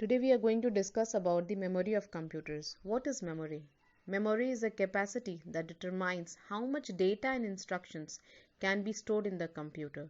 Today we are going to discuss about the memory of computers. What is memory? Memory is a capacity that determines how much data and instructions can be stored in the computer.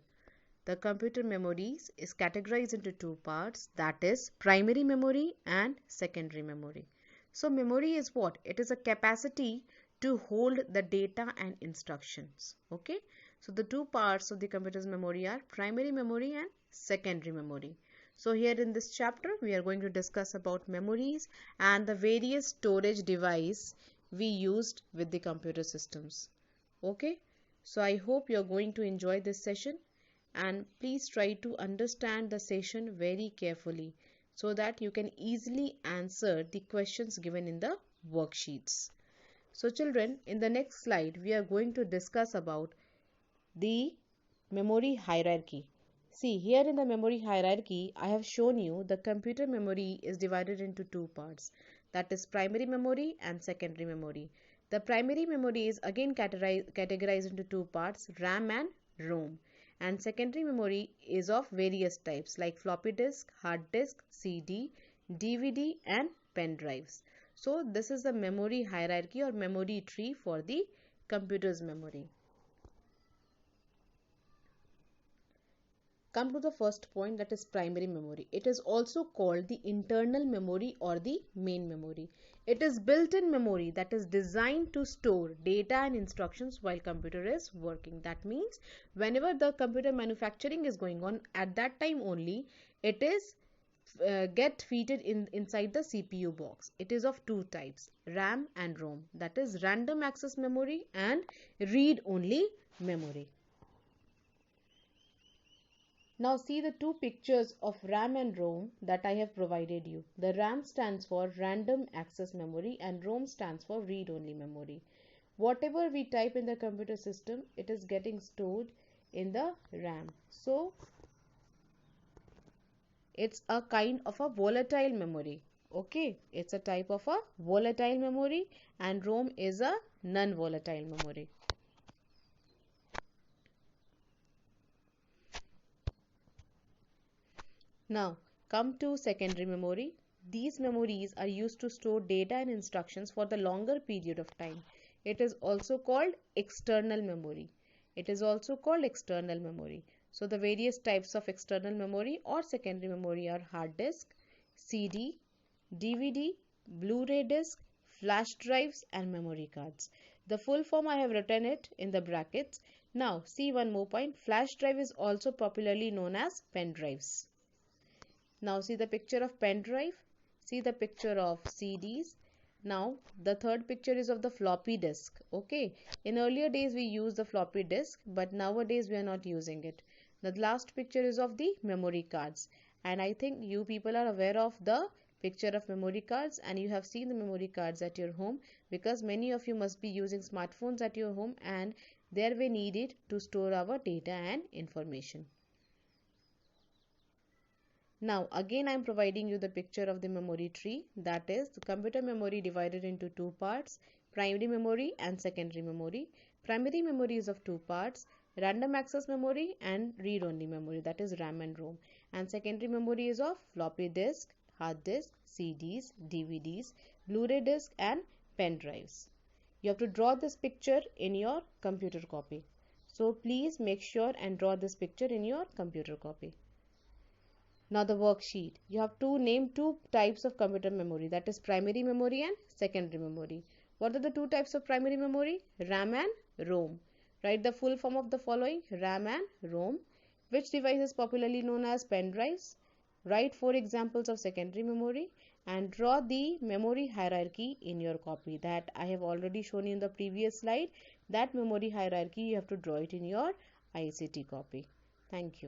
The computer memory is categorized into two parts, that is primary memory and secondary memory. So memory is what? It is a capacity to hold the data and instructions. Okay. So the two parts of the computer's memory are primary memory and secondary memory. So here in this chapter we are going to discuss about memories and the various storage device we used with the computer systems. Okay. So I hope you are going to enjoy this session, and please try to understand the session very carefully so that you can easily answer the questions given in the worksheets. So children, in the next slide we are going to discuss about the memory hierarchy. See, here in the memory hierarchy, I have shown you the computer memory is divided into two parts, that is primary memory and secondary memory. The primary memory is again categorized into two parts, RAM and ROM. And secondary memory is of various types like floppy disk, hard disk, CD, DVD and pen drives. So this is the memory hierarchy or memory tree for the computer's memory. Come to the first point, that is primary memory. It is also called the internal memory or the main memory. It is built-in memory that is designed to store data and instructions while computer is working. That means whenever the computer manufacturing is going on, at that time only it is get fitted inside the CPU box. It is of two types, RAM and ROM, that is random access memory and read-only memory. Now see the two pictures of RAM and ROM that I have provided you. The RAM stands for random access memory and ROM stands for read-only memory. Whatever we type in the computer system, it is getting stored in the RAM. So it's a kind of a volatile memory. Okay, it's a type of a volatile memory, and ROM is a non-volatile memory. Now come to secondary memory. These memories are used to store data and instructions for the longer period of time. It is also called external memory. It is also called external memory. So the various types of external memory or secondary memory are hard disk, CD, DVD, Blu-ray disc, flash drives and memory cards. The full form I have written it in the brackets. Now see one more point. Flash drive is also popularly known as pen drives. Now see the picture of pen drive, see the picture of CDs. Now the third picture is of the floppy disk. Okay, in earlier days we used the floppy disk, but nowadays we are not using it. The last picture is of the memory cards, and I think you people are aware of the picture of memory cards, and you have seen the memory cards at your home because many of you must be using smartphones at your home, and there we need it to store our data and information. Now again I am providing you the picture of the memory tree, that is the computer memory divided into two parts, primary memory and secondary memory. Primary memory is of two parts, random access memory and read-only memory, that is RAM and ROM. And secondary memory is of floppy disk, hard disk, CDs, DVDs, Blu-ray disc and pen drives. You have to draw this picture in your computer copy. So please make sure and draw this picture in your computer copy. Now the worksheet. You have to name two types of computer memory, that is primary memory and secondary memory. What are the two types of primary memory? RAM and ROM. Write the full form of the following, RAM and ROM. Which device is popularly known as pen drives? Write 4 examples of secondary memory and draw the memory hierarchy in your copy that I have already shown you in the previous slide. That memory hierarchy you have to draw it in your ICT copy. Thank you.